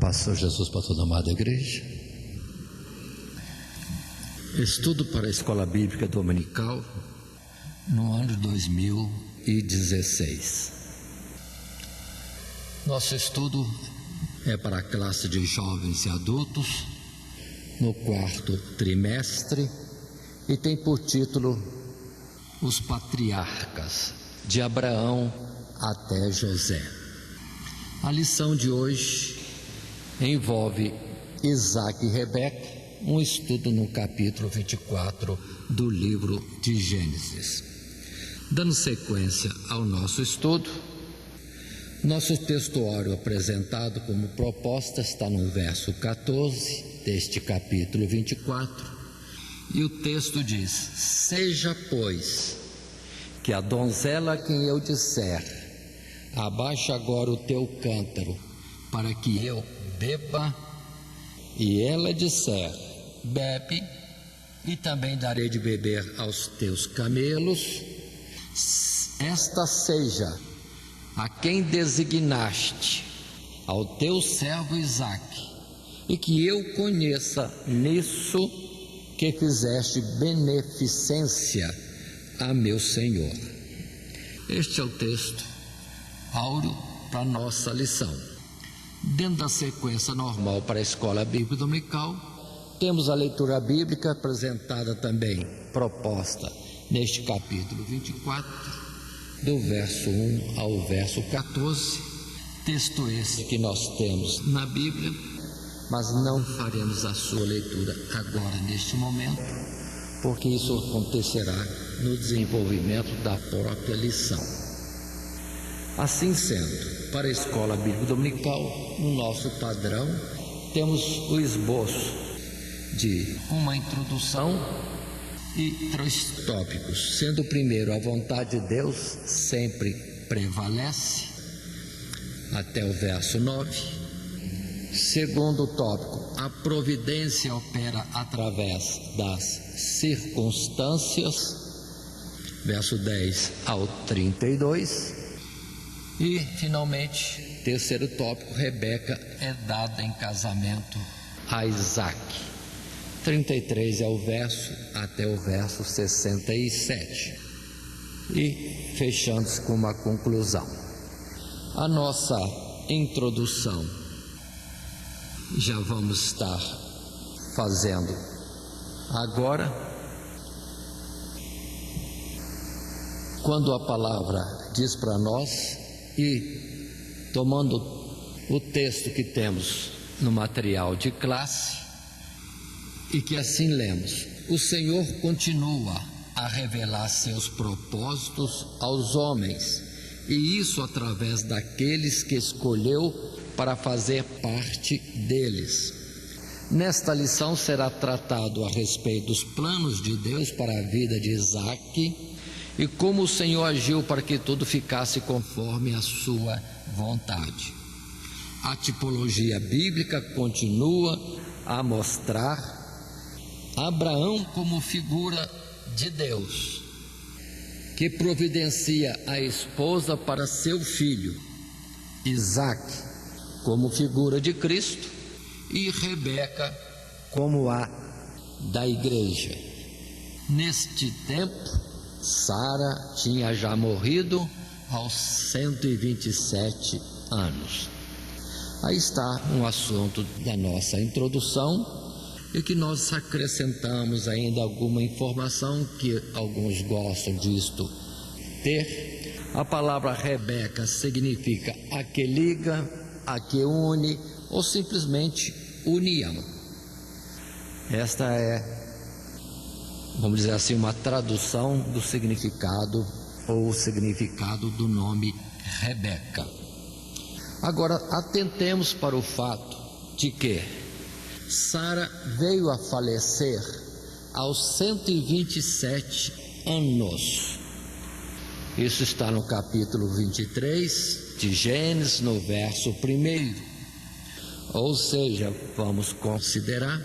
Pastor Jesus para toda a amada igreja. Estudo para a Escola Bíblica Dominical no ano de 2016. Nosso estudo é para a classe de jovens e adultos no 4º trimestre e tem por título Os Patriarcas, de Abraão até José. A lição de hoje envolve Isaac e Rebeca, um estudo no capítulo 24 do livro de Gênesis. Dando sequência ao nosso estudo, nosso textuário apresentado como proposta está no verso 14 deste capítulo 24, e o texto diz: Seja, pois, que a donzela a quem eu disser, abaixa agora o teu cântaro, para que eu beba, e ela disser, bebe, e também darei de beber aos teus camelos, esta seja a quem designaste, ao teu servo Isaque, e que eu conheça nisso que fizeste beneficência a meu Senhor. Este é o texto áureo para a nossa lição. Dentro da sequência normal para a Escola Bíblica Dominical, temos a leitura bíblica apresentada também, proposta neste capítulo 24, do verso 1 ao verso 14, texto esse que nós temos na Bíblia, mas não faremos a sua leitura agora neste momento, porque isso acontecerá no desenvolvimento da própria lição. Assim sendo, para a Escola Bíblica Dominical, no nosso padrão, temos o esboço de uma introdução e 3 tópicos, sendo o primeiro: a vontade de Deus sempre prevalece, até o verso 9. Segundo tópico, a providência opera através das circunstâncias, verso 10 ao 32. E, finalmente, terceiro tópico, Rebeca é dada em casamento a Isaque. 33 é o verso até o verso 67. E fechando-se com uma conclusão. A nossa introdução já vamos estar fazendo agora, quando a palavra diz para nós, e tomando o texto que temos no material de classe, e que assim lemos: o Senhor continua a revelar seus propósitos aos homens, e isso através daqueles que escolheu para fazer parte deles. Nesta lição será tratado a respeito dos planos de Deus para a vida de Isaque e como o Senhor agiu para que tudo ficasse conforme a sua vontade. A tipologia bíblica continua a mostrar Abraão como figura de Deus, que providencia a esposa para seu filho, Isaque como figura de Cristo e Rebeca como a da igreja. Neste tempo, Sara tinha já morrido aos 127 anos. Aí está um assunto da nossa introdução, e que nós acrescentamos ainda alguma informação que alguns gostam disto ter. A palavra Rebeca significa a que liga, a que une, ou simplesmente união. Esta é, vamos dizer assim, uma tradução do significado ou o significado do nome Rebeca. Agora, atentemos para o fato de que Sara veio a falecer aos 127 anos. Isso está no capítulo 23 de Gênesis, no verso 1. Ou seja, vamos considerar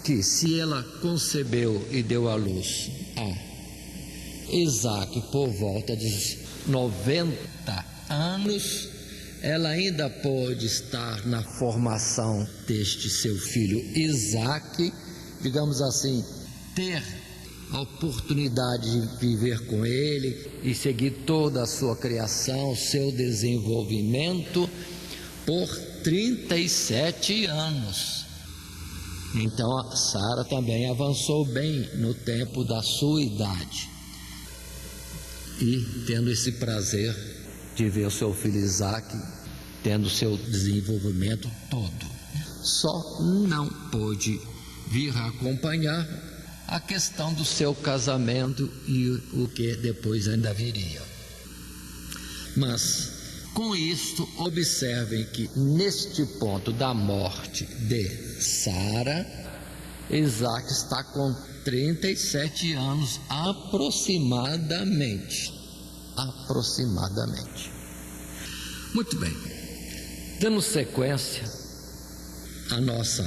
que se ela concebeu e deu à luz a Isaque por volta de 90 anos, ela ainda pôde estar na formação deste seu filho Isaque, digamos assim, ter a oportunidade de viver com ele e seguir toda a sua criação, seu desenvolvimento por 37 anos. Então a Sara também avançou bem no tempo da sua idade e tendo esse prazer de ver o seu filho Isaque tendo seu desenvolvimento todo. Só não pôde vir a acompanhar a questão do seu casamento e o que depois ainda viria. Mas com isto, observem que neste ponto da morte de Sara, Isaque está com 37 anos aproximadamente. Muito bem, dando sequência à nossa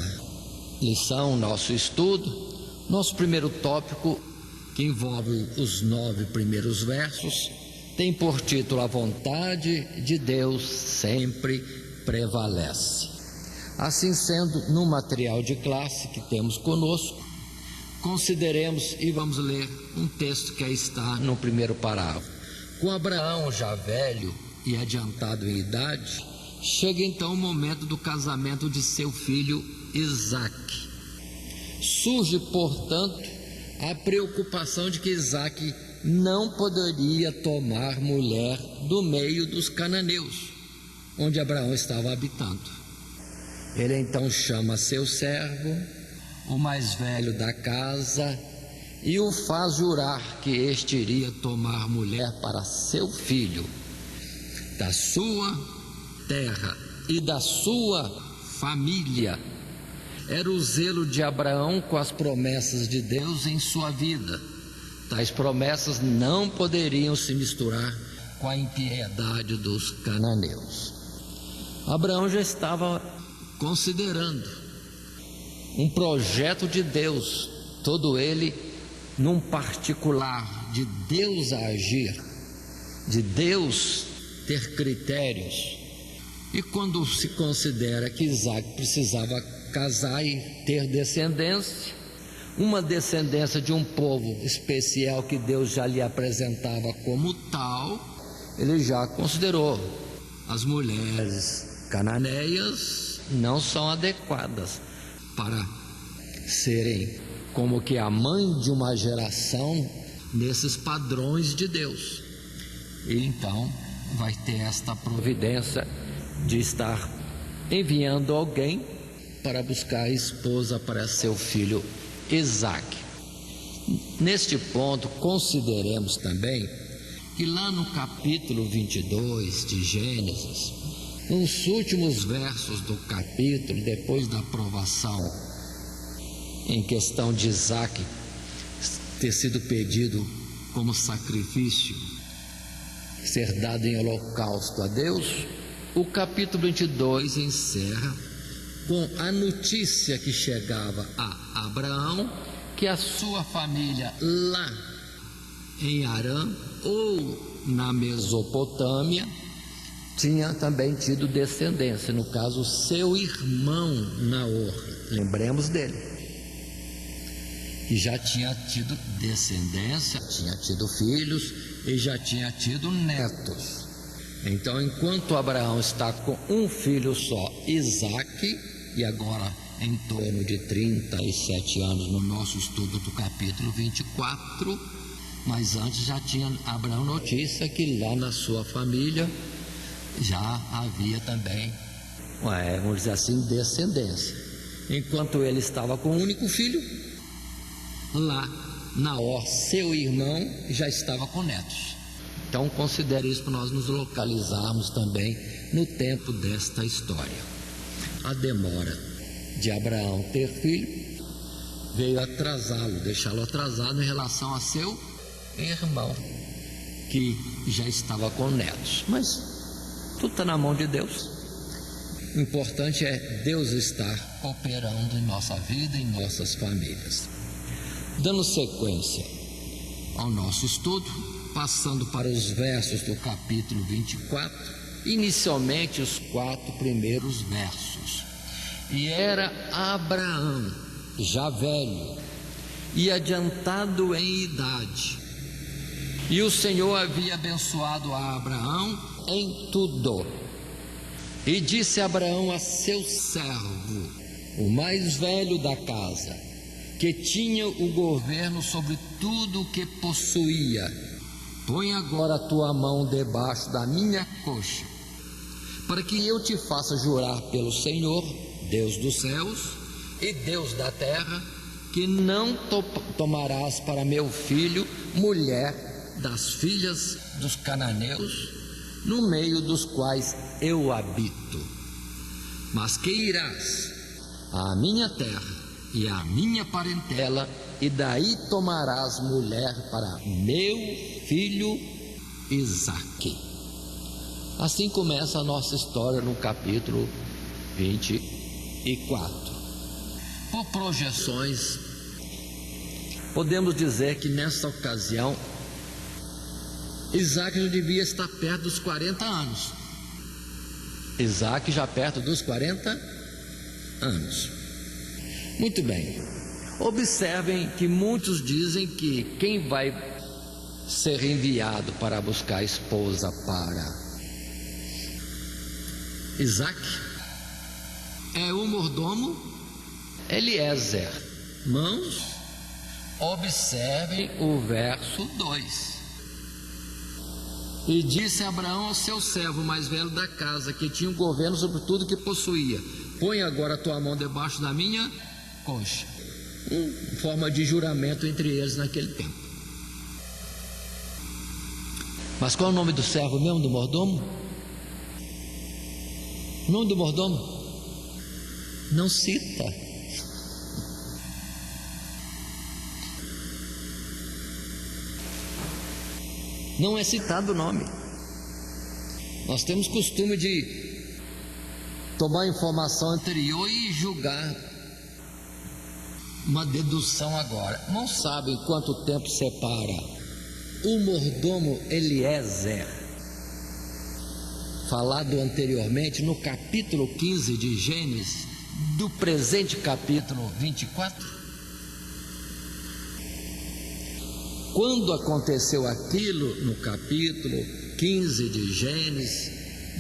lição, nosso estudo, nosso primeiro tópico, que envolve os 9 primeiros versos, tem por título: A vontade de Deus sempre prevalece. Assim sendo, no material de classe que temos conosco, consideremos e vamos ler um texto que aí está no primeiro parágrafo. Com Abraão já velho e adiantado em idade, chega então o momento do casamento de seu filho Isaque. Surge, portanto, a preocupação de que Isaque não poderia tomar mulher do meio dos cananeus, onde Abraão estava habitando. Ele então chama seu servo, o mais velho da casa, e o faz jurar que este iria tomar mulher para seu filho, da sua terra e da sua família. Era o zelo de Abraão com as promessas de Deus em sua vida. Tais promessas não poderiam se misturar com a impiedade dos cananeus. Abraão já estava considerando um projeto de Deus, todo ele num particular, de Deus agir, de Deus ter critérios. E quando se considera que Isaque precisava casar e ter descendência, uma descendência de um povo especial que Deus já lhe apresentava como tal, ele já considerou: as mulheres cananeias não são adequadas para serem como que a mãe de uma geração nesses padrões de Deus. E então vai ter esta providência de estar enviando alguém para buscar a esposa para seu filho Isaque. Neste ponto, consideremos também que lá no capítulo 22 de Gênesis, nos últimos versos do capítulo, depois da aprovação em questão de Isaque ter sido pedido como sacrifício, ser dado em holocausto a Deus, o capítulo 22 encerra com a notícia que chegava a Abraão que a sua família lá em Arã ou na Mesopotâmia tinha também tido descendência, no caso seu irmão Naor, lembremos dele, que já tinha tido descendência, tinha tido filhos e já tinha tido netos. Então, enquanto Abraão está com um filho só, Isaque, e agora em torno de 37 anos no nosso estudo do capítulo 24, mas antes já tinha Abraão notícia que lá na sua família já havia também, vamos dizer assim, descendência. Enquanto ele estava com um único filho, lá Naor, seu irmão, já estava com netos. Então considere isso para nós nos localizarmos também no tempo desta história. A demora de Abraão ter filho veio atrasá-lo, deixá-lo atrasado em relação a seu irmão, que já estava com netos. Mas tudo está na mão de Deus. O importante é Deus estar operando em nossa vida, em nossas famílias. Dando sequência ao nosso estudo, passando para os versos do capítulo 24, inicialmente os 4 primeiros versos. E era Abraão, já velho e adiantado em idade, e o Senhor havia abençoado a Abraão em tudo. E disse Abraão a seu servo, o mais velho da casa, que tinha o governo sobre tudo o que possuía: põe agora a tua mão debaixo da minha coxa, para que eu te faça jurar pelo Senhor, Deus dos céus e Deus da terra, que não tomarás para meu filho mulher das filhas dos cananeus, no meio dos quais eu habito, mas que irás à minha terra e à minha parentela, e daí tomarás mulher para meu filho Isaque. Assim começa a nossa história no capítulo 24. Por projeções, podemos dizer que nesta ocasião Isaque já devia estar perto dos 40 anos. Isaque já perto dos 40 anos. Muito bem. Observem que muitos dizem que quem vai ser enviado para buscar esposa para Isaque é o mordomo Eliezer. Irmãos, observem o verso 2. E disse Abraão ao seu servo mais velho da casa, que tinha o governo sobre tudo que possuía: põe agora a tua mão debaixo da minha coxa. Forma de juramento entre eles naquele tempo. Mas qual é o nome do servo mesmo, do mordomo? O nome do mordomo? Não cita. Não é citado o nome. Nós temos costume de tomar informação anterior e julgar uma dedução agora. Não sabem quanto tempo separa o mordomo Eliezer, falado anteriormente no capítulo 15 de Gênesis, do presente capítulo 24. Quando aconteceu aquilo no capítulo 15 de Gênesis,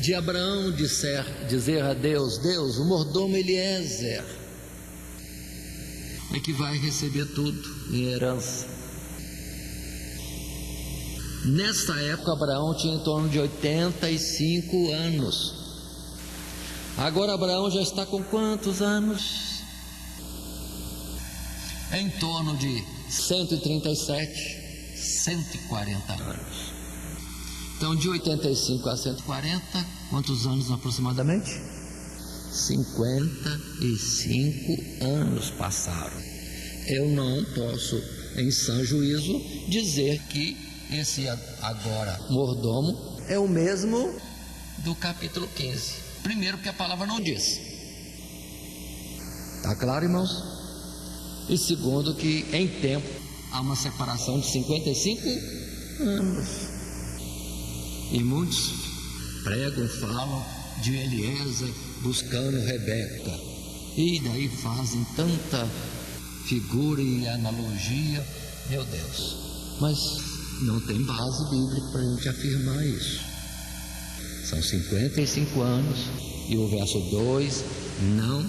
de Abraão dizer a Deus: Deus, o mordomo Eliezer é que vai receber tudo em herança. Nesta época Abraão tinha em torno de 85 anos. Agora Abraão já está com quantos anos? Em torno de 137, 140 anos. Então, de 85 a 140, quantos anos aproximadamente? 55 anos passaram. Eu não posso, em sã juízo, dizer que esse agora mordomo é o mesmo do capítulo 15. Primeiro, porque a palavra não diz. Está claro, irmãos? E segundo, que em tempo há uma separação de 55 anos. E muitos pregam, falam de Eliezer buscando Rebeca, e daí fazem tanta figura e analogia, meu Deus, mas não tem base bíblica para a gente afirmar isso. São 55 anos e o verso 2 não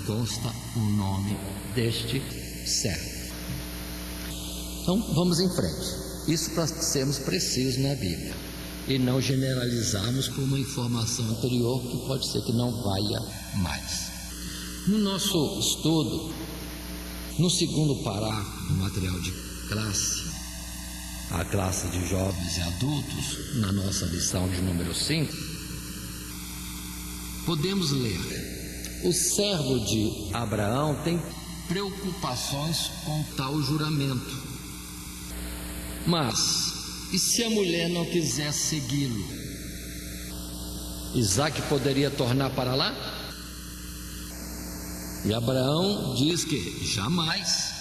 consta o nome deste servo. Então vamos em frente. Isso para sermos precisos na Bíblia e não generalizarmos por uma informação anterior que pode ser que não valha mais. No nosso estudo, no segundo parágrafo do material de classe, a classe de jovens e adultos, na nossa lição de número 5, podemos ler: o servo de Abraão tem preocupações com tal juramento, mas e se a mulher não quiser segui-lo? Isaque poderia tornar para lá? E Abraão diz que jamais.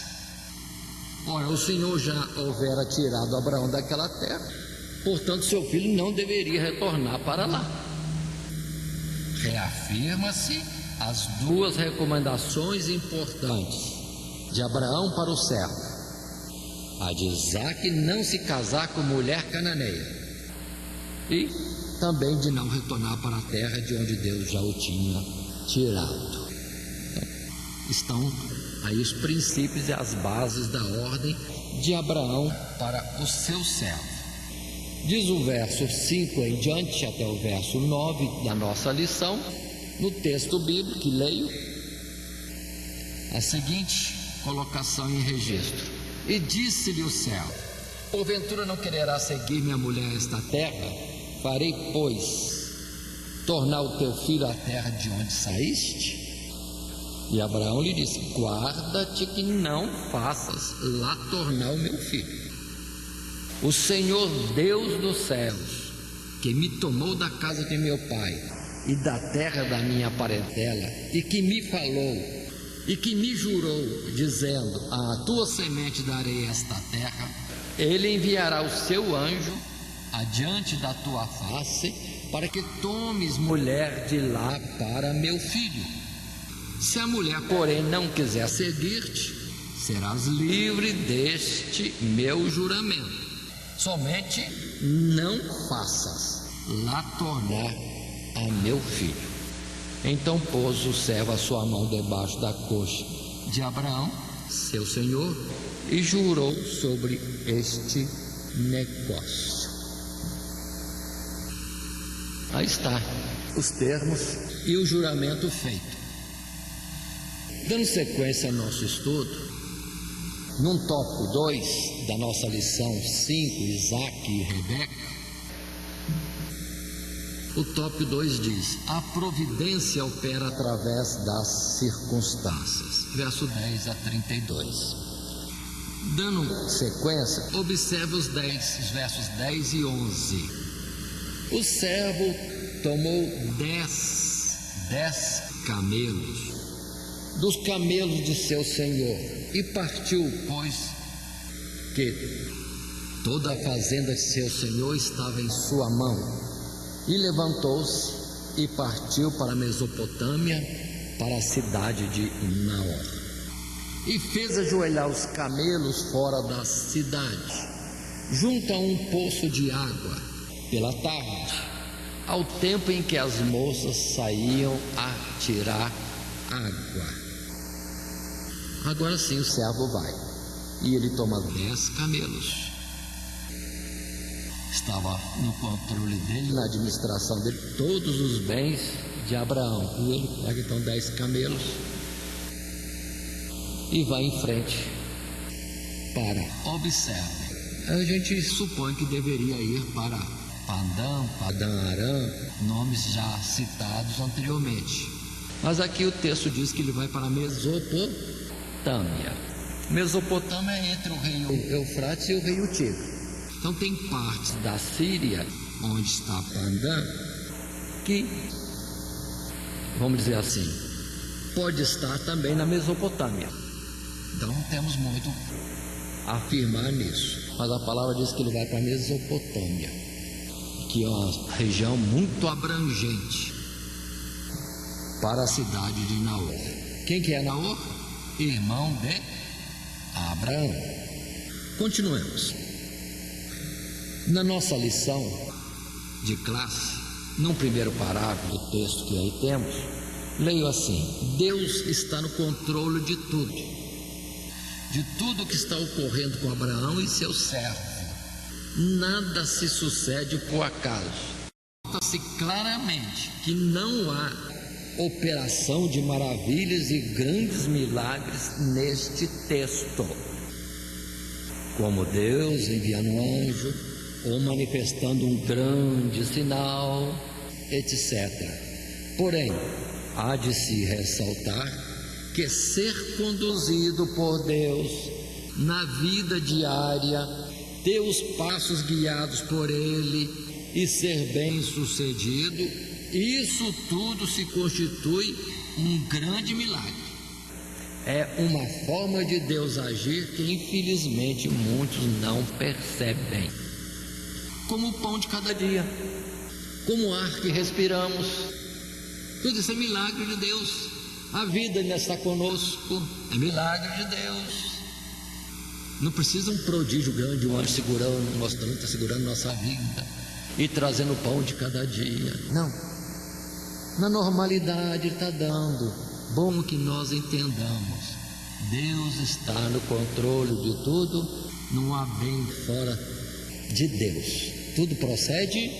Ora, o Senhor já houvera tirado Abraão daquela terra, portanto seu filho não deveria retornar para lá. reafirma-se as duas recomendações importantes de Abraão para o servo: a de Isaque não se casar com mulher cananeia, e também de não retornar para a terra de onde Deus já o tinha tirado. Estão aí os princípios e as bases da ordem de Abraão para o seu servo. Diz o verso 5 em diante até o verso 9 da nossa lição, no texto bíblico que leio, a seguinte colocação em registro: e disse-lhe o servo: porventura não quererá seguir minha mulher a esta terra? Farei, pois, tornar o teu filho à terra de onde saíste? E Abraão lhe disse: guarda-te que não faças lá tornar o meu filho. O Senhor Deus dos céus, que me tomou da casa de meu pai e da terra da minha parentela, e que me falou e que me jurou, dizendo: à tua semente darei esta terra, ele enviará o seu anjo adiante da tua face, para que tomes mulher de lá para meu filho. Se a mulher, porém, não quiser seguir-te, serás livre deste meu juramento. Somente não faças lá tornar a meu filho. Então pôs o servo a sua mão debaixo da coxa de Abraão, seu senhor, e jurou sobre este negócio. Aí está os termos e o juramento feito. Dando sequência ao nosso estudo, num tópico 2 da nossa lição 5, Isaque e Rebeca, o tópico 2 diz: a providência opera através das circunstâncias, verso 10 a 32. Dando sequência, observe os versos 10 e 11. O servo tomou 10 camelos dos camelos de seu senhor e partiu, pois que toda a fazenda de seu senhor estava em sua mão, e levantou-se e partiu para a Mesopotâmia, para a cidade de Naor, e fez ajoelhar os camelos fora da cidade, junto a um poço de água, pela tarde, ao tempo em que as moças saíam a tirar água. Agora sim o servo vai, e ele toma 10 camelos. Estava no controle dele, na administração dele, todos os bens de Abraão. E ele pega então 10 camelos e vai em frente para, observe, a gente supõe que deveria ir para Padã Arã, nomes já citados anteriormente. Mas aqui o texto diz que ele vai para Mesopotâmia. Mesopotâmia é entre o rio Eufrates e o rio Tigre. Então tem partes da Síria, onde está Padã, que, vamos dizer assim, pode estar também na Mesopotâmia. Então não temos muito a afirmar nisso. Mas a palavra diz que ele vai para a Mesopotâmia, que é uma região muito abrangente, para a cidade de Naor. Quem que é Naor? Irmão de Abraão. Continuemos. Na nossa lição de classe, num primeiro parágrafo do texto que aí temos, leio assim: Deus está no controle de tudo que está ocorrendo com Abraão e seu servo. Nada se sucede por acaso. Nota-se claramente que não há operação de maravilhas e grandes milagres neste texto, como Deus enviando um anjo ou manifestando um grande sinal, etc. Porém, há de se ressaltar que ser conduzido por Deus na vida diária, ter os passos guiados por Ele e ser bem sucedido, isso tudo se constitui um grande milagre. É uma forma de Deus agir que infelizmente muitos não percebem. Como o pão de cada dia, como o ar que respiramos, Tudo isso é milagre de Deus. A vida ainda está conosco, é milagre de Deus. Não precisa um prodígio grande, um anjo segurando, mostrando, está segurando nossa vida e trazendo o pão de cada dia. Não. Na normalidade Ele está dando. Bom que nós entendamos. Deus está no controle de tudo. Não há bem fora de Deus. Tudo procede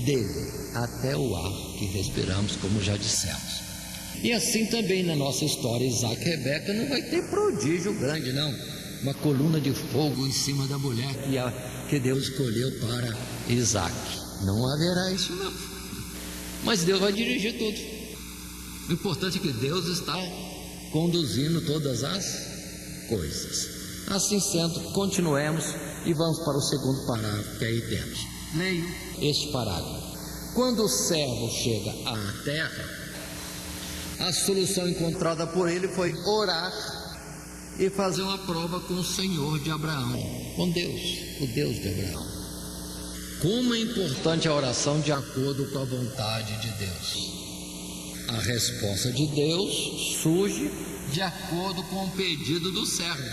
dele, até o ar que respiramos, como já dissemos. E assim também na nossa história, Isaac e Rebeca não vai ter prodígio grande, não. Uma coluna de fogo em cima da mulher que Deus escolheu para Isaac. Não haverá isso, não. Mas Deus vai dirigir tudo. O importante é que Deus está conduzindo todas as coisas. Assim sendo, continuemos e vamos para o segundo parágrafo que aí temos. Leio este parágrafo. Quando o servo chega à terra, a solução encontrada por ele foi orar e fazer uma prova com o Senhor de Abraão, com Deus, o Deus de Abraão. Como é importante a oração de acordo com a vontade de Deus. A resposta de Deus surge de acordo com o pedido do servo,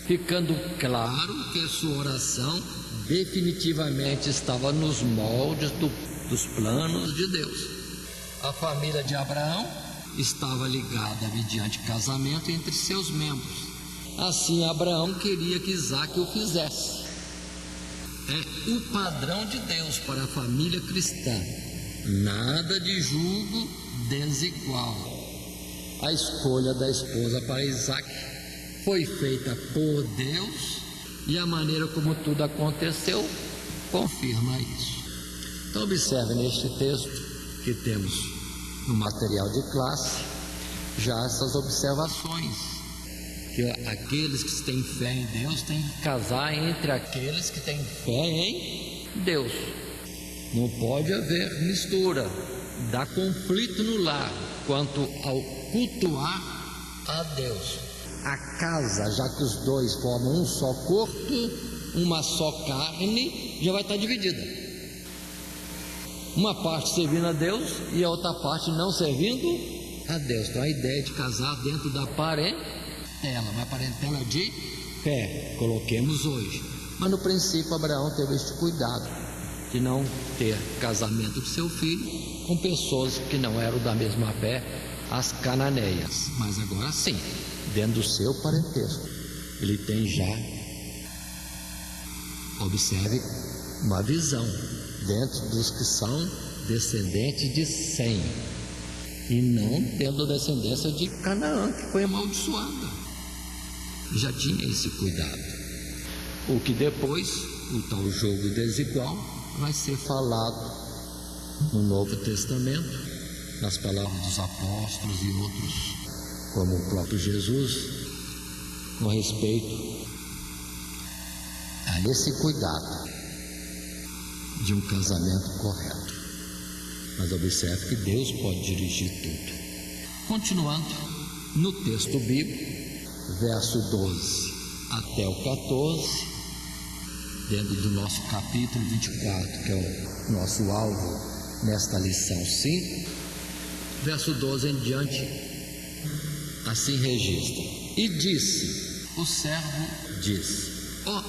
ficando claro que sua oração definitivamente estava nos moldes dos planos de Deus. A família de Abraão estava ligada mediante casamento entre seus membros. Assim Abraão queria que Isaac o fizesse. É o padrão de Deus para a família cristã. Nada de julgo desigual. A escolha da esposa para Isaac foi feita por Deus e a maneira como tudo aconteceu confirma isso. Então observe neste texto que temos no material de classe já essas observações, que aqueles que têm fé em Deus têm que casar entre aqueles que têm fé em Deus. Não pode haver mistura, dá conflito no lar quanto ao cultuar a Deus. A casa, já que os dois formam um só corpo, uma só carne, já vai estar dividida. Uma parte servindo a Deus e a outra parte não servindo a Deus. Então a ideia de casar dentro da parentela, uma parentela de fé, coloquemos hoje. Mas no princípio Abraão teve este cuidado de não ter casamento de seu filho com pessoas que não eram da mesma fé, as cananeias. Mas agora sim, dentro do seu parentesco, ele tem já, observe, uma visão dentro dos que são descendentes de Sem, e não dentro da descendência de Canaã, que foi amaldiçoada. Já tinha esse cuidado. O que depois, o tal jogo desigual, vai ser falado no Novo Testamento, nas palavras dos apóstolos e outros, como o próprio Jesus, com respeito a esse cuidado de um casamento correto. Mas observe que Deus pode dirigir tudo. Continuando no texto bíblico, verso 12 até o 14, dentro do nosso capítulo 24, que é o nosso alvo nesta lição 5, verso 12 em diante, assim registra: e disse, o servo disse: ó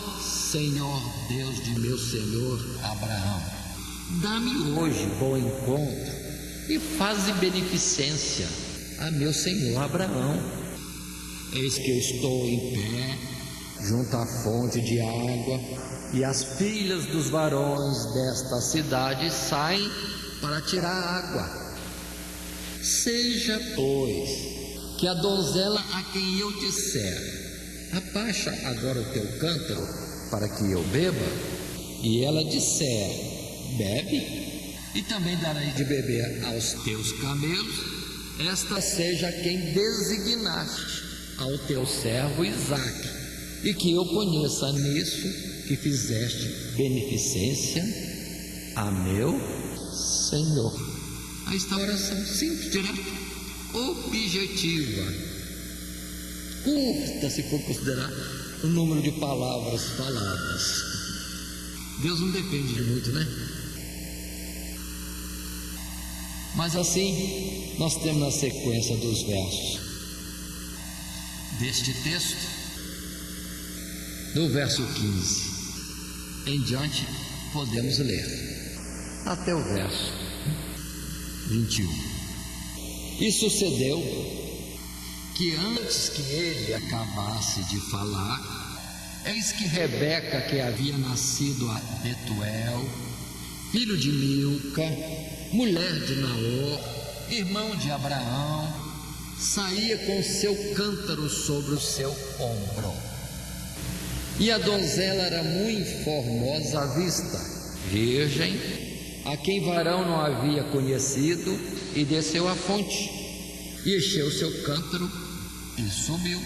Senhor Deus de meu senhor Abraão, dá-me hoje bom encontro e faze beneficência a meu senhor Abraão. Eis que eu estou em pé junto à fonte de água, e as filhas dos varões desta cidade saem para tirar água. Seja, pois, que a donzela a quem eu disser: abaixa agora o teu cântaro para que eu beba, e ela disser: bebe, e também darei de beber aos teus camelos, esta seja quem designaste ao teu servo Isaque, e que eu conheça nisso que fizeste beneficência a meu Senhor. Aí está a oração simples, direta, objetiva, curta se for considerar o número de palavras faladas. Deus não depende de muito, né? Mas assim, nós temos na sequência dos versos deste texto, do verso 15 em diante, podemos ler até o verso 21. E sucedeu que antes que ele acabasse de falar, eis que Rebeca, que havia nascido a Betuel, filho de Milca, mulher de Naor, irmão de Abraão, saía com seu cântaro sobre o seu ombro. E a donzela era muito formosa à vista, virgem, a quem varão não havia conhecido, e desceu à fonte, e encheu seu cântaro, e subiu.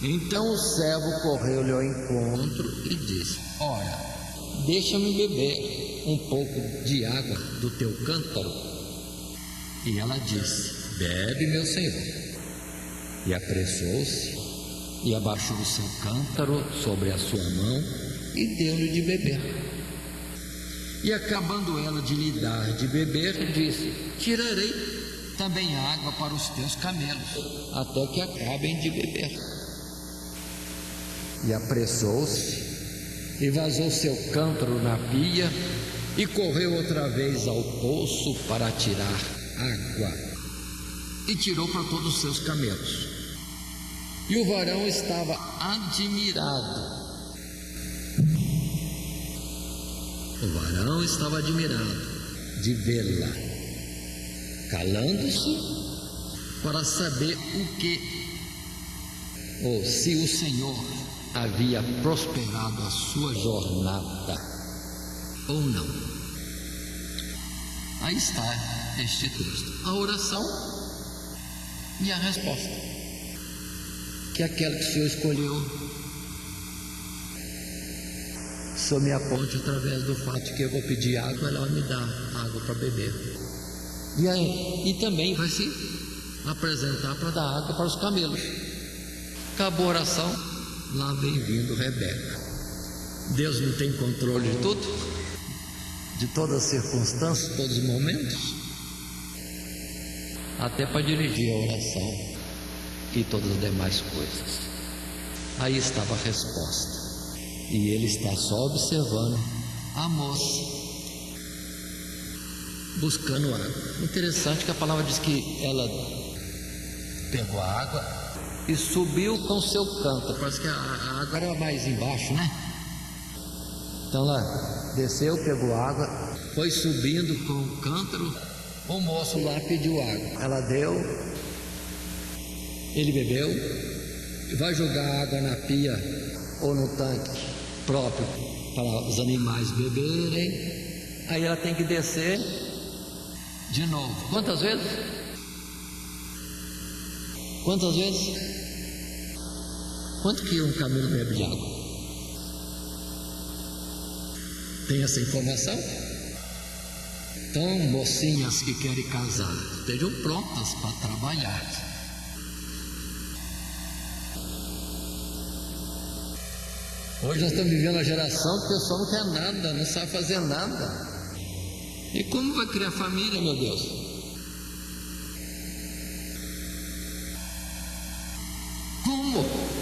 Então o servo correu-lhe ao encontro e disse: ora, deixa-me beber um pouco de água do teu cântaro. E ela disse: bebe, meu senhor. E apressou-se, e abaixou o seu cântaro sobre a sua mão, e deu-lhe de beber. E acabando ela de lhe dar de beber, disse: tirarei também água para os teus camelos, até que acabem de beber. E apressou-se, e vazou seu cântaro na pia, e correu outra vez ao poço para tirar água, e tirou para todos os seus camelos. E o varão estava admirado. O varão estava admirado de vê-la, calando-se para saber o que, ou se o Senhor havia prosperado a sua jornada ou não. Aí está este texto, a oração e a resposta, que é aquela que o Senhor escolheu. O Senhor me aponte através do fato que eu vou pedir água, ela vai me dar água para beber. E também vai se apresentar para dar água para os camelos. Acabou a oração, lá vem vindo Rebeca. Deus não tem controle de tudo, de todas as circunstâncias, todos os momentos, até para dirigir a oração e todas as demais coisas. Aí estava a resposta, e ele está só observando a moça buscando água. Interessante que a palavra diz que ela pegou a água e subiu com seu cântaro. Parece que a água era mais embaixo, né? Então ela desceu, pegou água, foi subindo com o cântaro. O moço lá pediu água, ela deu, ele bebeu, vai jogar água na pia ou no tanque próprio para os animais beberem. Aí ela tem que descer de novo. Quantas vezes? Quantas vezes? Quanto que um camelo bebe de água? Tem essa informação? Então, mocinhas que querem casar, estejam prontas para trabalhar. Hoje nós estamos vivendo uma geração que o pessoal não quer nada, não sabe fazer nada. E como vai criar família, meu Deus? Como?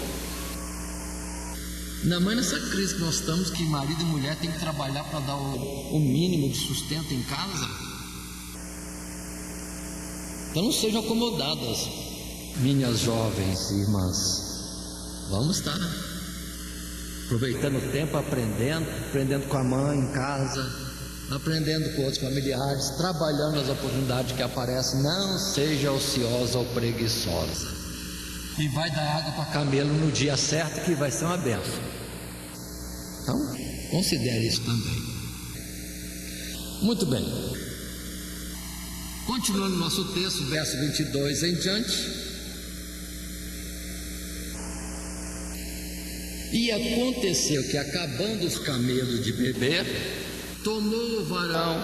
Ainda mais nessa crise que nós estamos, que marido e mulher têm que trabalhar para dar o mínimo de sustento em casa. Então não sejam acomodadas, minhas jovens irmãs. Vamos estar aproveitando o tempo, aprendendo com a mãe em casa, aprendendo com outros familiares, trabalhando nas oportunidades que aparecem. Não seja ociosa ou preguiçosa. E vai dar água para camelo no dia certo, que vai ser uma bênção. Então, considere isso também. Muito bem. Continuando o nosso texto, verso 22 em diante. E aconteceu que, acabando os camelos de beber, tomou o varão,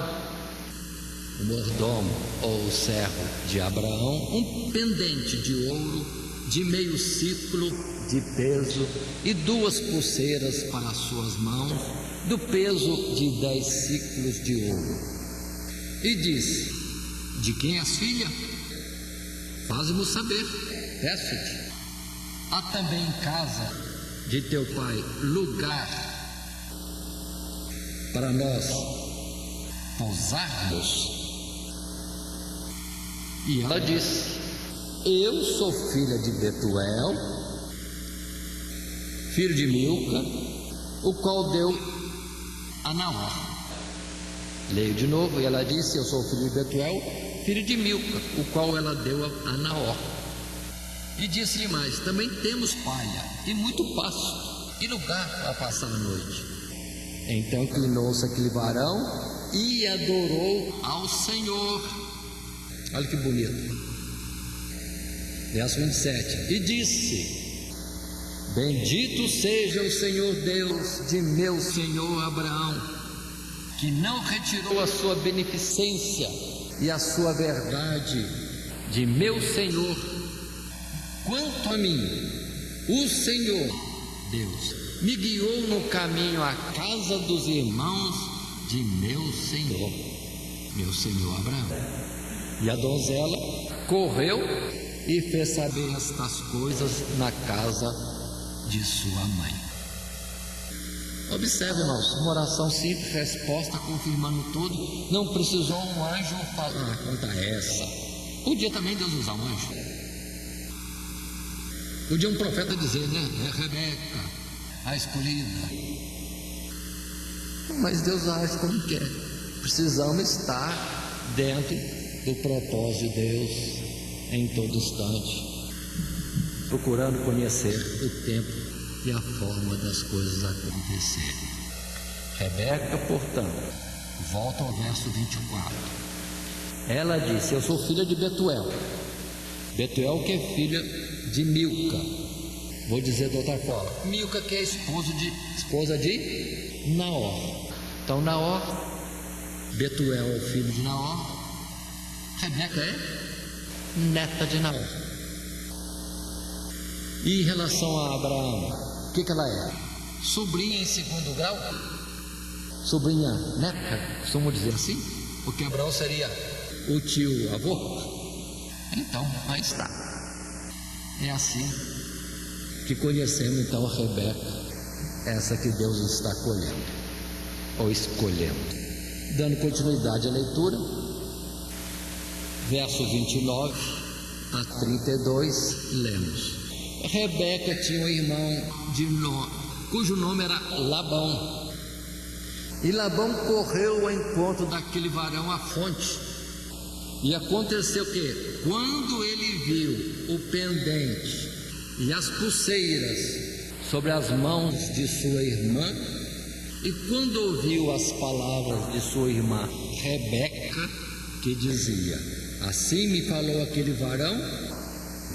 o mordomo ou o servo de Abraão, um pendente de ouro de meio ciclo de peso e 2 pulseiras para as suas mãos, do peso de 10 ciclos de ouro. E disse: De quem és filha? Faze-mo saber, peço-te. Há também em casa de teu pai lugar para nós pousarmos? E ela disse: eu sou filha de Betuel, filho de Milca, o qual deu a Naor. Leio de novo, e ela disse: eu sou filho de Betuel, filho de Milca, o qual ela deu a Naor. E disse-lhe mais: também temos palha e muito pasto e lugar para passar a noite. Então inclinou-se aquele varão e adorou ao Senhor. Olha que bonito. Verso 27. E disse: bendito seja o Senhor Deus de meu senhor Abraão, que não retirou a sua beneficência e a sua verdade de meu senhor. Quanto a mim, o Senhor Deus me guiou no caminho à casa dos irmãos de meu senhor Abraão. E a donzela correu e fez saber estas coisas na casa de sua mãe. Observe, irmãos, uma oração simples, resposta confirmando tudo. Não precisou um anjo falar: conta essa. Podia também Deus usar um anjo. Podia um profeta dizer, né? É Rebeca, a escolhida. Mas Deus age como quer. Precisamos estar dentro do propósito de Deus em todo instante, procurando conhecer o tempo e a forma das coisas acontecerem. Rebeca, portanto, volta ao verso 24. Ela disse: eu sou filha de Betuel. Betuel que é filha de Milca. Vou dizer de outra forma: Milca que é esposa de Naor. Então Naor, Betuel é o filho de Naor, Rebeca é neta de Naor. E em relação a Abraão, o que ela é? Sobrinha em segundo grau? Sobrinha neta, costumo dizer assim, porque Abraão seria o tio avô. Então, aí está. É assim que conhecemos então a Rebeca, essa que Deus está colhendo, ou escolhendo. Dando continuidade à leitura, verso 29 a 32, lemos: Rebeca tinha um irmão cujo nome era Labão. E Labão correu ao encontro daquele varão à fonte. E aconteceu que, quando ele viu o pendente e as pulseiras sobre as mãos de sua irmã, e quando ouviu as palavras de sua irmã Rebeca, que dizia: assim me falou aquele varão,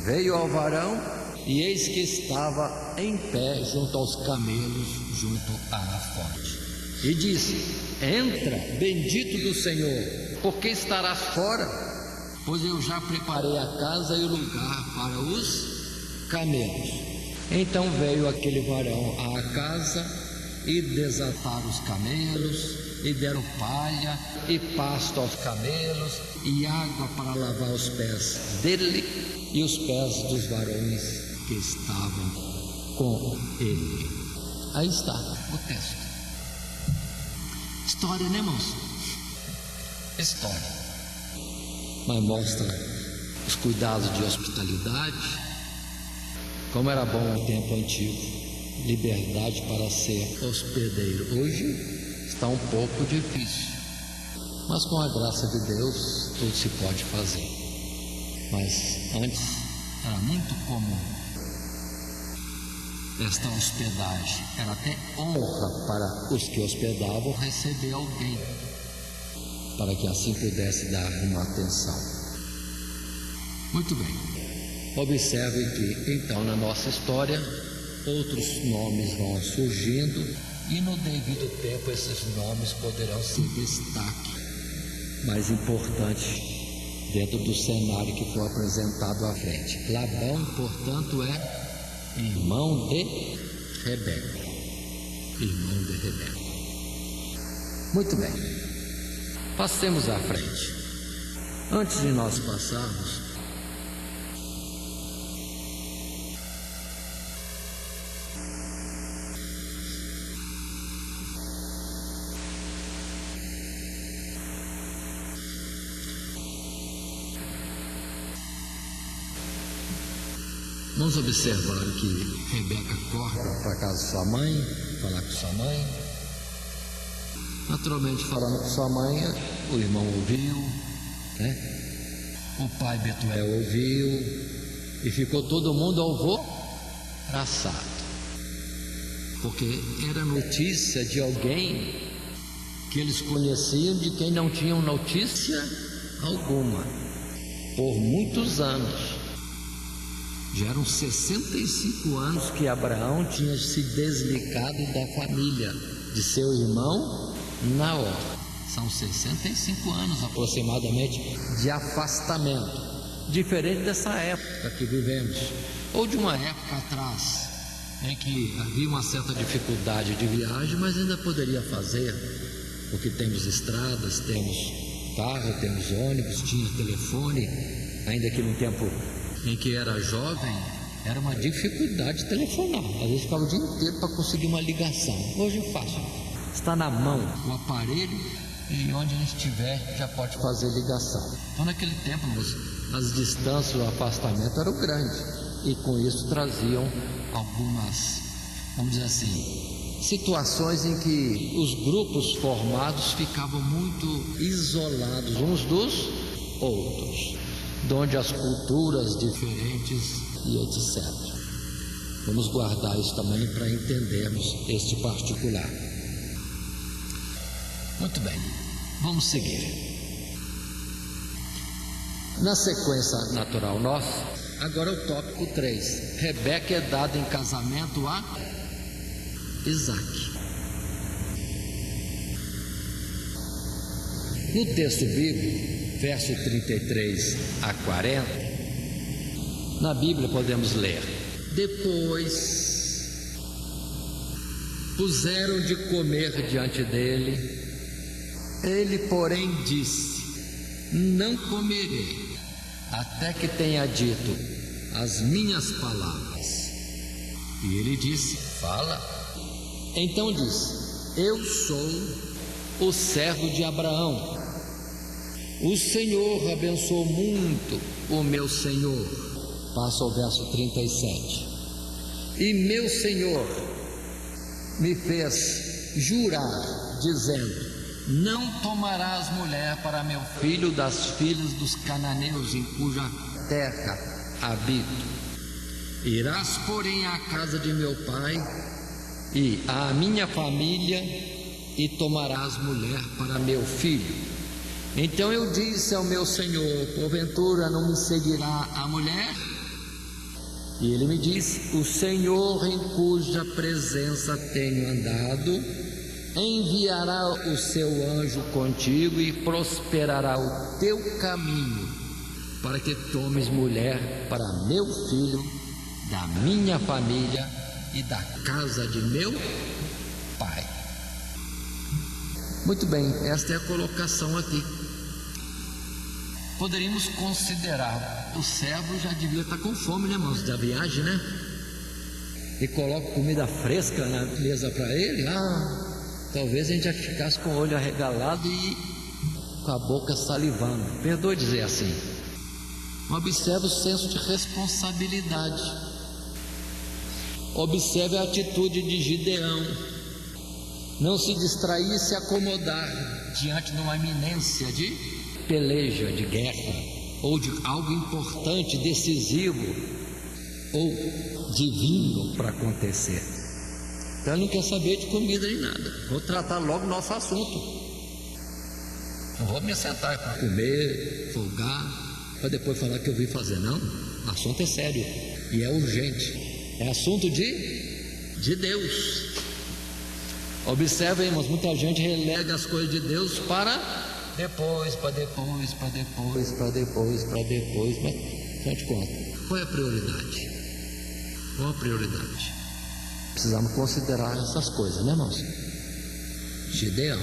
veio ao varão, e eis que estava em pé junto aos camelos, junto à fonte. E disse: entra, bendito do Senhor, porque estarás fora? Pois eu já preparei a casa e o lugar para os camelos. Então veio aquele varão à casa e desataram os camelos, e deram palha e pasto aos camelos, e água para lavar os pés dele e os pés dos varões que estavam com ele. Aí está o texto. História, né, irmãos? História. Mas mostra os cuidados de hospitalidade, como era bom no tempo antigo, liberdade para ser hospedeiro. Hoje está um pouco difícil, mas com a graça de Deus tudo se pode fazer. Mas antes era muito comum esta hospedagem, era até honra para os que hospedavam receber alguém, para que assim pudesse dar uma atenção. Muito bem, observe que então na nossa história outros nomes vão surgindo, e no devido tempo esses nomes poderão ser destaque mais importante dentro do cenário que foi apresentado à frente. Labão, portanto, é irmão de Rebeca. Irmão de Rebeca. Muito bem, passemos à frente. Antes de nós passarmos, vamos observar que Rebeca acorda para casa de sua mãe, falar com sua mãe. Naturalmente, falando com sua mãe, o irmão ouviu, né? O pai Betuel ouviu, e ficou todo mundo alvoroçado, porque era notícia de alguém que eles conheciam, de quem não tinham notícia alguma, por muitos anos. Já eram 65 anos que Abraão tinha se desligado da família de seu irmão Naor. São 65 anos aproximadamente de afastamento, diferente dessa época que vivemos, ou de uma época atrás, em que havia uma certa dificuldade de viagem, mas ainda poderia fazer, porque temos estradas, temos carro, temos ônibus, tinha telefone, ainda que no tempo em que era jovem, era uma dificuldade telefonar. Às vezes ficava o dia inteiro para conseguir uma ligação. Hoje é fácil, está na mão o aparelho e onde a gente estiver já pode fazer ligação. Então naquele tempo as distâncias, o afastamento eram grandes, e com isso traziam algumas, vamos dizer assim, situações em que os grupos formados ficavam muito isolados uns dos outros, de onde as culturas diferentes e etc. Vamos guardar isso também para entendermos este particular. Muito bem, vamos seguir. Na sequência natural nossa, agora o tópico 3. Rebeca é dada em casamento a Isaque. No texto bíblico, verso 33 a 40, na Bíblia podemos ler: depois puseram de comer diante dele, ele porém disse: não comerei, até que tenha dito as minhas palavras. E ele disse: fala. Então disse: eu sou o servo de Abraão. O Senhor abençoou muito o meu Senhor. Passa ao verso 37. E meu Senhor me fez jurar, dizendo: não tomarás mulher para meu filho das filhas dos cananeus, em cuja terra habito. Irás, porém, à casa de meu pai e à minha família, e tomarás mulher para meu filho. Então eu disse ao meu Senhor: porventura não me seguirá a mulher? E ele me disse: o Senhor em cuja presença tenho andado enviará o seu anjo contigo e prosperará o teu caminho, para que tomes mulher para meu filho, da minha família e da casa de meu pai. Muito bem, esta é a colocação aqui. Poderíamos considerar, o servo já devia estar com fome, né, irmãos, da viagem, né? E coloca comida fresca na mesa para ele. Talvez a gente já ficasse com o olho arregalado e com a boca salivando. Perdoe dizer assim. Observe o senso de responsabilidade. Observe a atitude de Gideão. Não se distrair e se acomodar diante de uma iminência de peleja, de guerra, ou de algo importante, decisivo ou divino para acontecer. Então ele não quer saber de comida nem nada. Vou tratar logo o nosso assunto. Não vou me sentar para comer, folgar, para depois falar que eu vim fazer. Não, o assunto é sério e é urgente. É assunto de Deus. Observem, irmãos, muita gente relega as coisas de Deus para depois, para depois, para depois, para depois, para depois. Mas, afinal de contas, qual é a prioridade? Qual a prioridade? Precisamos considerar essas coisas, né, irmãos? Gideão,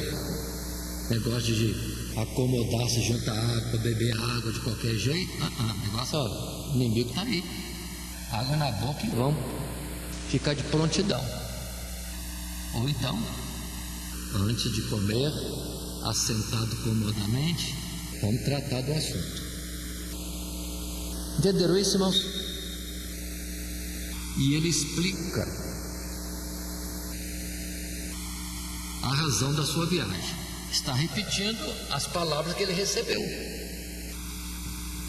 negócio de acomodar-se junto à água, beber água de qualquer jeito. O negócio, ó, o inimigo está aí. Água na boca e vamos ficar de prontidão. Ou então, antes de comer, assentado comodamente, vamos tratar do assunto. Entenderam isso, irmãos? E ele explica a razão da sua viagem. Está repetindo as palavras que ele recebeu.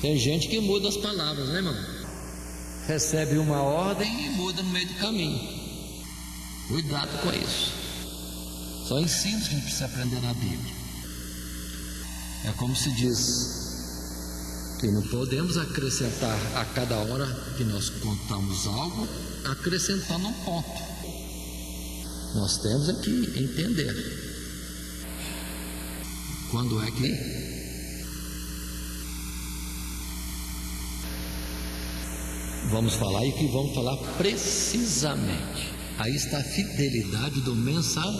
Tem gente que muda as palavras, né, irmão? Recebe uma ordem e muda no meio do caminho. Cuidado com isso. São ensinos que a gente precisa aprender na Bíblia. É como se diz que não podemos acrescentar a cada hora que nós contamos algo, acrescentando um ponto. Nós temos que entender quando é que vamos falar e que vamos falar precisamente. Aí está a fidelidade do mensageiro,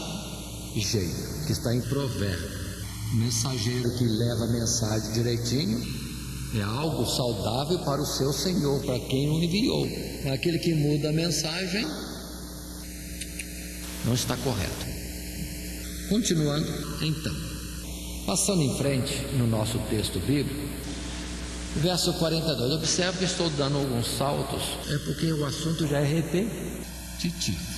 que está em Provérbio. O mensageiro que leva a mensagem direitinho é algo saudável para o seu Senhor, para quem o enviou. Aquele que muda a mensagem não está correto. Continuando, então, passando em frente no nosso texto bíblico, verso 42. Observe que estou dando alguns saltos, é porque o assunto já é repetitivo.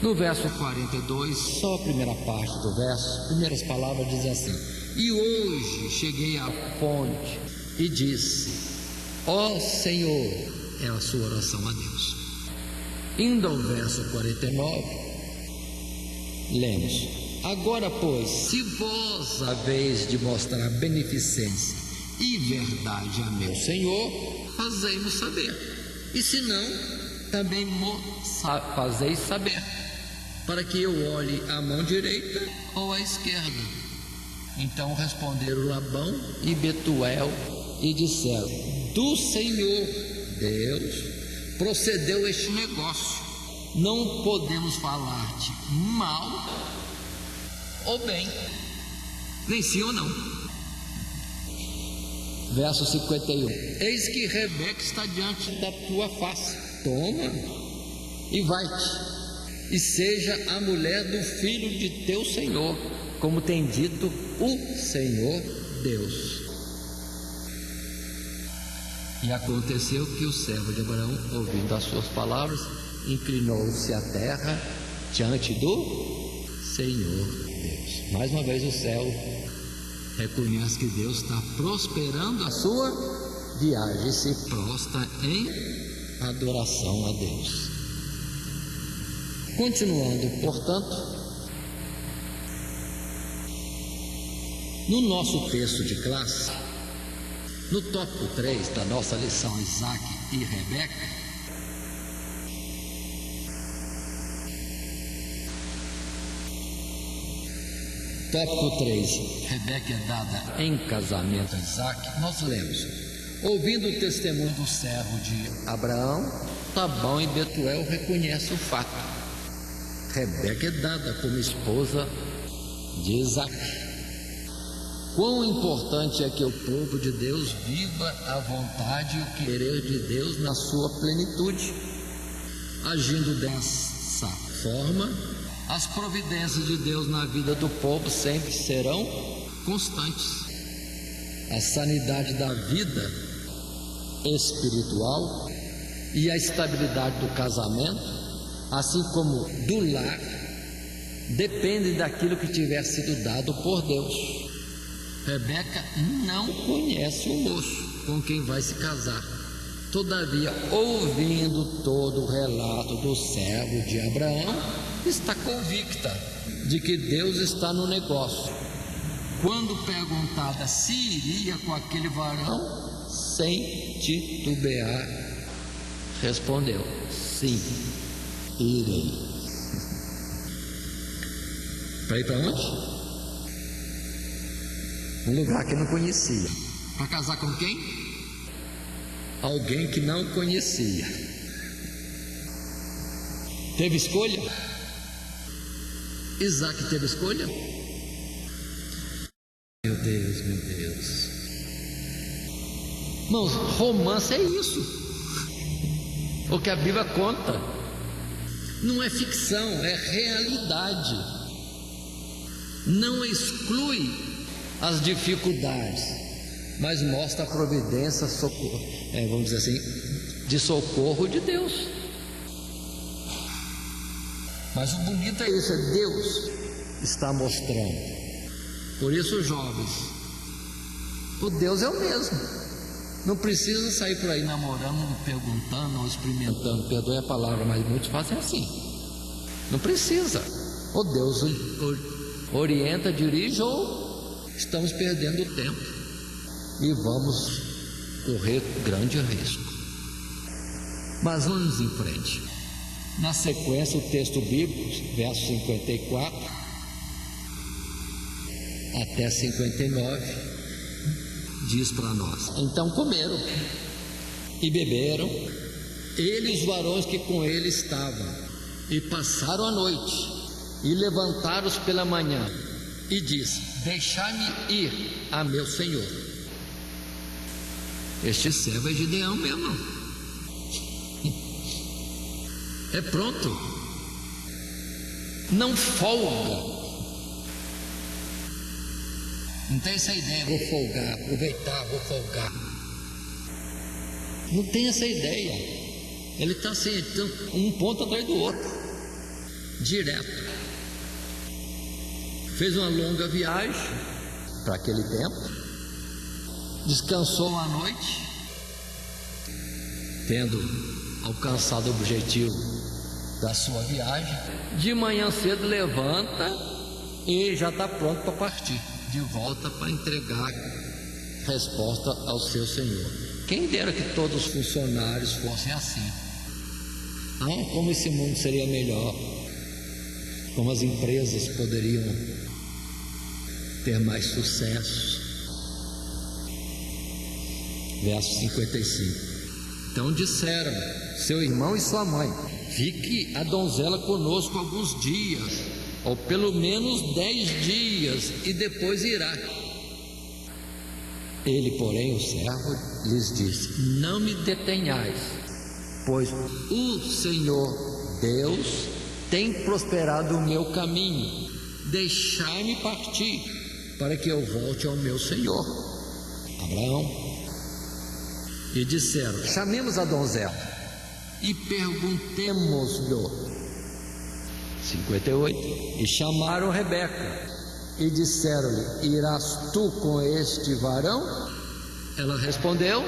No verso 42, só a primeira parte do verso, primeiras palavras diz assim: e hoje cheguei à fonte e disse: ó Senhor, é a sua oração a Deus. Indo ao verso 49, lemos: agora, pois, se vós haveis de mostrar beneficência e verdade a meu Senhor, fazei-mo saber. E se não, também fazeis saber, para que eu olhe à mão direita ou à esquerda. Então responderam Labão e Betuel e disseram: do Senhor Deus procedeu este negócio. Não podemos falar-te mal ou bem, nem sim ou não. Verso 51. Eis que Rebeca está diante da tua face. Toma e vai-te, e seja a mulher do filho de teu Senhor, como tem dito o Senhor Deus. E aconteceu que o servo de Abraão, ouvindo as suas palavras, inclinou-se à terra diante do Senhor Deus. Mais uma vez o céu reconhece que Deus está prosperando a sua viagem e se prostra em adoração a Deus. Continuando, portanto, no nosso texto de classe, no tópico 3 da nossa lição Isaac e Rebeca, tópico 3, Rebeca é dada em casamento a Isaac, nós lemos: ouvindo o testemunho do servo de Abraão, Labão e Betuel reconhecem o fato. Rebeca é dada como esposa de Isaac. Quão importante é que o povo de Deus viva a vontade e o querer de Deus na sua plenitude. Agindo dessa forma, as providências de Deus na vida do povo sempre serão constantes. A sanidade da vida espiritual e a estabilidade do casamento, assim como do lar, dependem daquilo que tiver sido dado por Deus. Rebeca não conhece o moço com quem vai se casar. Todavia, ouvindo todo o relato do servo de Abraão, está convicta de que Deus está no negócio. Quando perguntada se iria com aquele varão, sem titubear, respondeu: sim, irei. Para ir para onde? Um lugar que não conhecia. Para casar com quem? Alguém que não conhecia. Teve escolha? Isaac teve escolha? Deus, meu Deus. Irmãos, romance é isso. O que a Bíblia conta. Não é ficção, é realidade. Não exclui as dificuldades, mas mostra a providência, vamos dizer assim, de socorro de Deus. Mas o bonito é isso, é Deus está mostrando. Por isso, jovens, o Deus é o mesmo. Não precisa sair por aí namorando, perguntando ou experimentando. Perdoe a palavra, mas muitos fazem assim. Não precisa. O Deus orienta, dirige, ou estamos perdendo o tempo e vamos correr grande risco. Mas vamos em frente. Na sequência, o texto bíblico, verso 54 até 59, diz para nós: então comeram e beberam, ele e os varões que com ele estavam, e passaram a noite, e levantaram-se pela manhã, e disse: deixai-me ir a meu senhor. Este servo é Gideão mesmo. É pronto, não folga. Não tem essa ideia, vou folgar, aproveitar, vou folgar. Não tem essa ideia. Ele está assim, um ponto atrás do outro, direto. Fez uma longa viagem para aquele tempo, descansou uma noite, tendo alcançado o objetivo da sua viagem. De manhã cedo levanta e já está pronto para partir de volta para entregar resposta ao seu Senhor. Quem dera que todos os funcionários fossem assim. Como esse mundo seria melhor, como as empresas poderiam ter mais sucesso. Verso 55. Então disseram seu irmão e sua mãe: fique a donzela conosco alguns dias, ou pelo menos 10 dias, e depois irá. Ele, porém, o servo, lhes disse: não me detenhais, pois o Senhor Deus tem prosperado o meu caminho. Deixai-me partir, para que eu volte ao meu Senhor Abraão. E disseram: chamemos a donzela e perguntemos-lhe. 58. E chamaram Rebeca e disseram-lhe: irás tu com este varão? Ela respondeu: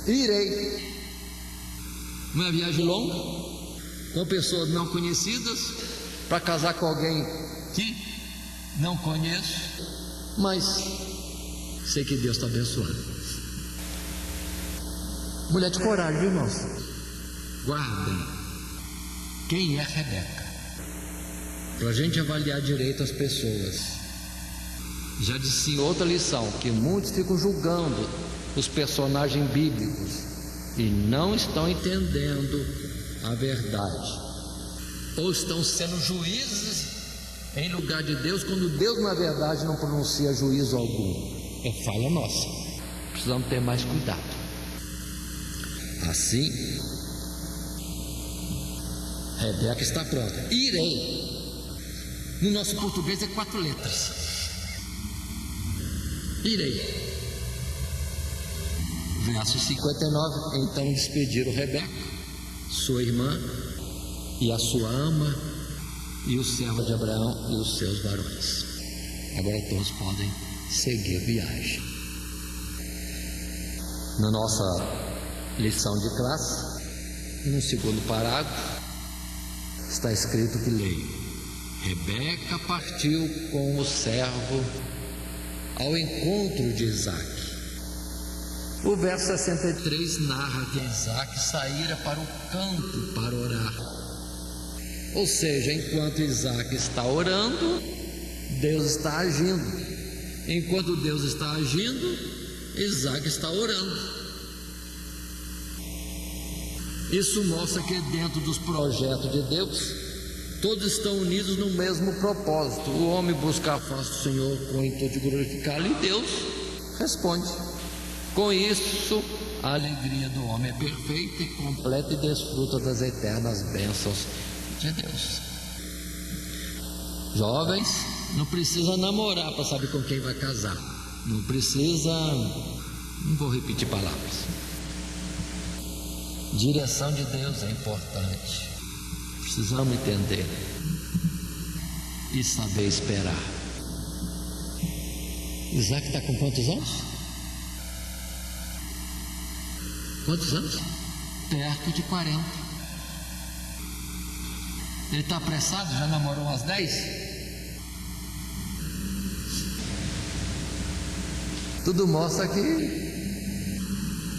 irei. Uma viagem longa, com pessoas não conhecidas, para casar com alguém que não conheço, mas sei que Deus está abençoando. Mulher de coragem, irmãos. Guardem quem é Rebeca, para a gente avaliar direito as pessoas. Já disse em outra lição que muitos ficam julgando os personagens bíblicos e não estão entendendo a verdade, ou estão sendo juízes em lugar de Deus, quando Deus na verdade não pronuncia juízo algum. É falha nossa, precisamos ter mais cuidado. Assim, Rebeca está pronta. Irei. No nosso português é 4 letras. Irei. Verso 59. Então despediram Rebeca, sua irmã, e a sua ama, e o servo de Abraão e os seus varões. Agora todos podem seguir a viagem. Na nossa lição de classe, no segundo parágrafo, está escrito que leio: Rebeca partiu com o servo ao encontro de Isaque. O verso 63 narra que Isaque saíra para o campo para orar. Ou seja, enquanto Isaque está orando, Deus está agindo. Enquanto Deus está agindo, Isaque está orando. Isso mostra que dentro dos projetos de Deus, Todos estão unidos no mesmo propósito. O homem busca a face do Senhor com o intuito de glorificar-lhe, e Deus responde. Com isso, a alegria do homem é perfeita e completa e desfruta das eternas bênçãos de Deus. Jovens, não precisa namorar para saber com quem vai casar. Não precisa, não vou repetir palavras. Direção de Deus é importante. Precisamos entender e saber esperar. Isaac está com quantos anos? Quantos anos? Perto de 40. Ele está apressado? Já namorou umas 10? Tudo mostra que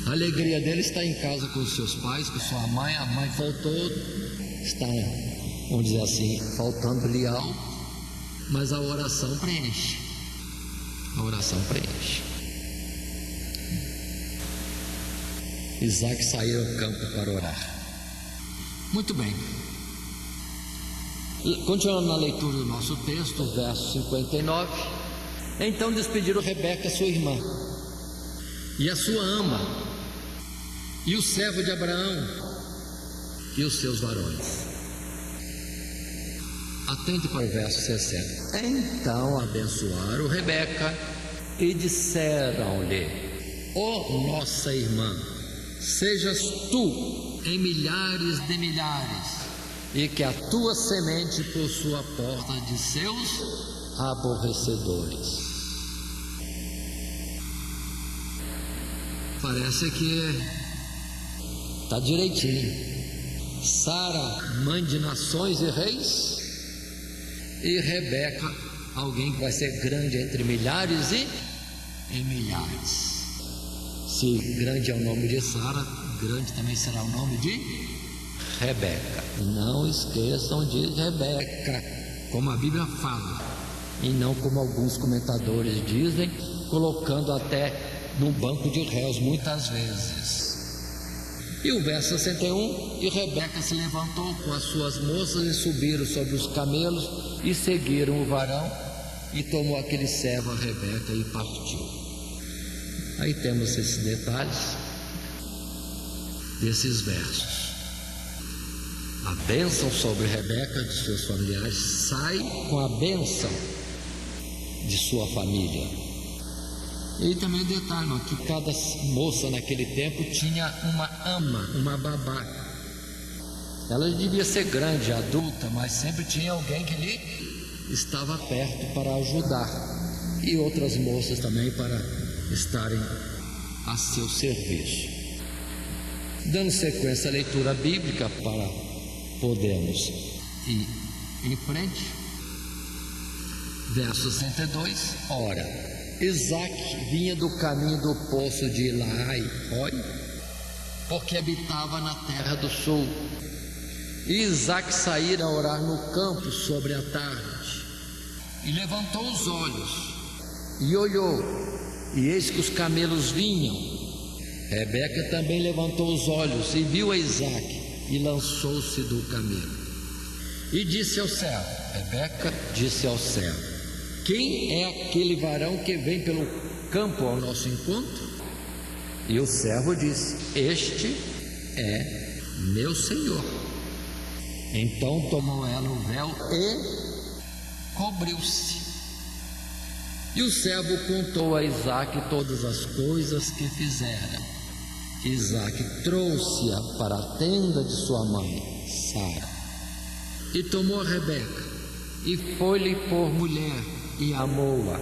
a alegria dele está em casa com os seus pais, com sua mãe. A mãe faltou, está, vamos dizer assim, faltando-lhe algo, mas a oração preenche. A oração preenche. Isaac saiu ao campo para orar. Muito bem. Continuando na leitura do nosso texto, verso 59. Então despediram Rebeca, sua irmã, e a sua ama, e o servo de Abraão, e os seus varões. Atente para o verso 60. Então abençoaram Rebeca e disseram-lhe: ó nossa irmã, sejas tu em milhares de milhares, e que a tua semente possua a porta de seus aborrecedores. Parece que está direitinho. Sara, mãe de nações e reis, e Rebeca, alguém que vai ser grande entre milhares e milhares. Se grande é o nome de Sara, grande também será o nome de Rebeca. Não esqueçam de Rebeca, como a Bíblia fala, e não como alguns comentadores dizem, colocando até num banco de réus muitas vezes. E o verso 61: e Rebeca se levantou com as suas moças e subiram sobre os camelos e seguiram o varão, e tomou aquele servo a Rebeca e partiu. Aí temos esses detalhes desses versos. A bênção sobre Rebeca, de seus familiares, sai com a bênção de sua família. E também o detalhe, que cada moça naquele tempo tinha uma ama, uma babá. Ela devia ser grande, adulta, mas sempre tinha alguém que lhe estava perto para ajudar, e outras moças também para estarem a seu serviço. Dando sequência à leitura bíblica para podermos ir em frente, verso 62. Ora, Isaac vinha do caminho do poço de Elai-Roi, porque habitava na terra do sul. E Isaac saíra a orar no campo sobre a tarde, e levantou os olhos, e olhou, e eis que os camelos vinham. Rebeca também levantou os olhos, e viu a Isaac, e lançou-se do camelo. E disse ao servo, Rebeca disse ao servo: quem é aquele varão que vem pelo campo ao nosso encontro? E o servo disse: este é meu senhor. Então tomou ela o véu e cobriu-se. E o servo contou a Isaac todas as coisas que fizera. Isaac trouxe-a para a tenda de sua mãe, Sara, e tomou a Rebeca, e foi-lhe por mulher, e amou-a.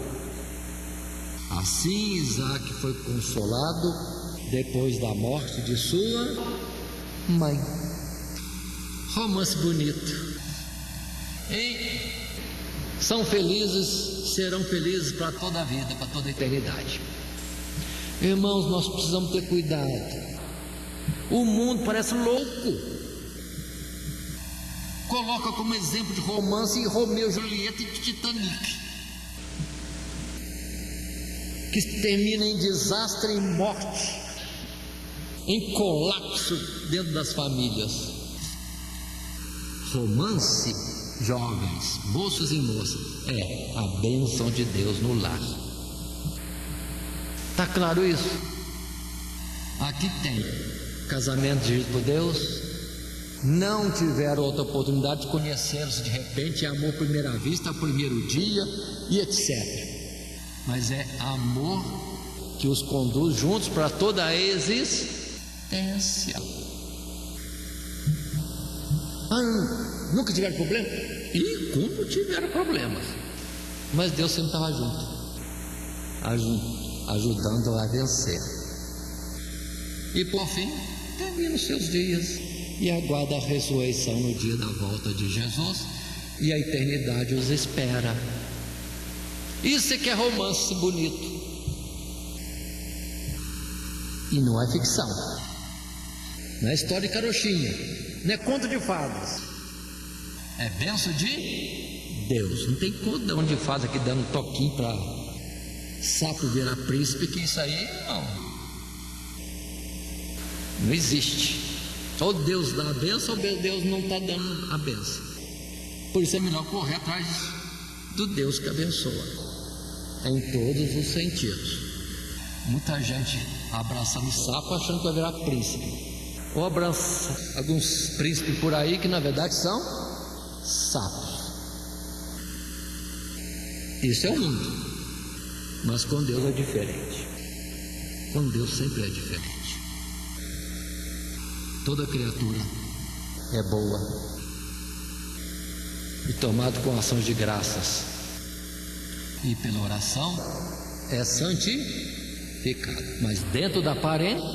Assim Isaac foi consolado depois da morte de sua mãe. Romance bonito. E são felizes, serão felizes para toda a vida, para toda a eternidade. Irmãos, nós precisamos ter cuidado. O mundo parece louco. Coloca como exemplo de romance Romeu, Julieta e Titanic, que termina em desastre, em morte, em colapso dentro das famílias. Romance jovens, moços e moças, é a bênção de Deus no lar. Está claro isso? Aqui tem casamento dirigido por Deus, não tiveram outra oportunidade de conhecê-los de repente, é amor à primeira vista, primeiro dia e etc. Mas é amor que os conduz juntos para toda a existência. Nunca tiveram problema? E como tiveram problemas? Mas Deus sempre estava junto, ajudando a vencer. E por fim, termina os seus dias e aguarda a ressurreição no dia da volta de Jesus, e a eternidade os espera. Isso é que é romance bonito. E não é ficção, não é história de carochinha, não é conto de fadas, é bênção de Deus. Não tem conto de fada aqui dando um toquinho para sapo virar príncipe, que isso aí não existe. Ou Deus dá a bênção, ou Deus não está dando a bênção. Por isso é melhor correr atrás do Deus que abençoa, em todos os sentidos. Muita gente abraçando sapo achando que vai virar príncipe, ou abraça alguns príncipes por aí que na verdade são sapos. Isso é o mundo, mas com Deus é diferente. Com Deus sempre é diferente. Toda criatura é boa e tomada com ações de graças, e pela oração é santificado, mas dentro da parentela.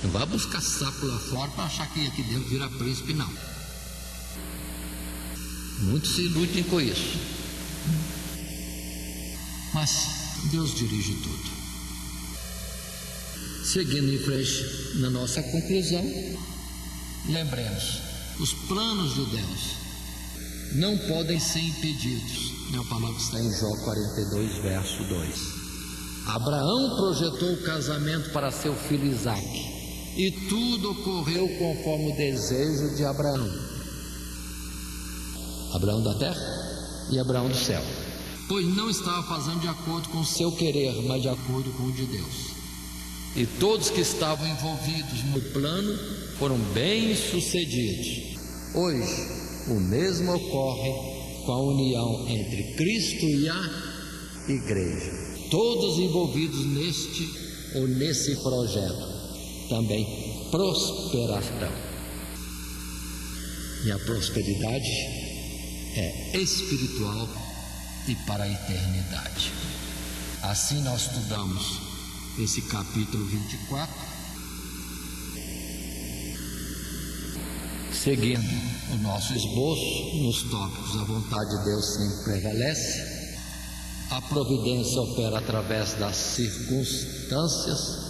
Não vai buscar sapo lá fora para achar que aqui dentro vira príncipe, não. Muitos se iludem com isso, mas Deus dirige tudo. Seguindo em frente na nossa conclusão, lembremos, os planos de Deus não podem ser impedidos. É a palavra que está em Jó 42, verso 2. Abraão projetou o casamento para seu filho Isaque, e tudo ocorreu conforme o desejo de Abraão. Abraão da terra e Abraão do céu, pois não estava fazendo de acordo com o seu querer, mas de acordo com o de Deus. E todos que estavam envolvidos no plano foram bem-sucedidos. Hoje, o mesmo ocorre com a união entre Cristo e a Igreja. Todos envolvidos nesse projeto também prosperarão. E a prosperidade é espiritual e para a eternidade. Assim nós estudamos esse capítulo 24, seguindo o nosso esboço nos tópicos: a vontade de Deus sempre prevalece, a providência opera através das circunstâncias,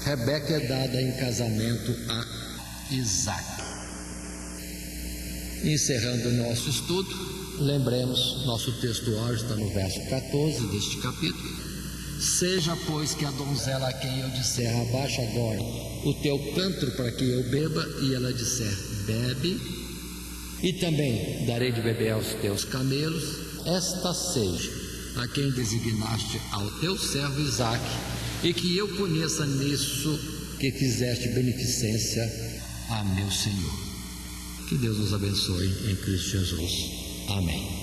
Rebeca é dada em casamento a Isaque. Encerrando o nosso estudo, lembremos, nosso texto hoje está no verso 14 deste capítulo: seja, pois, que a donzela a quem eu disser, abaixa agora o teu cântaro para que eu beba, e ela disser, bebe, e também darei de beber aos teus camelos, esta seja a quem designaste ao teu servo Isaque, e que eu conheça nisso que fizeste beneficência a meu Senhor. Que Deus nos abençoe em Cristo Jesus. Amém.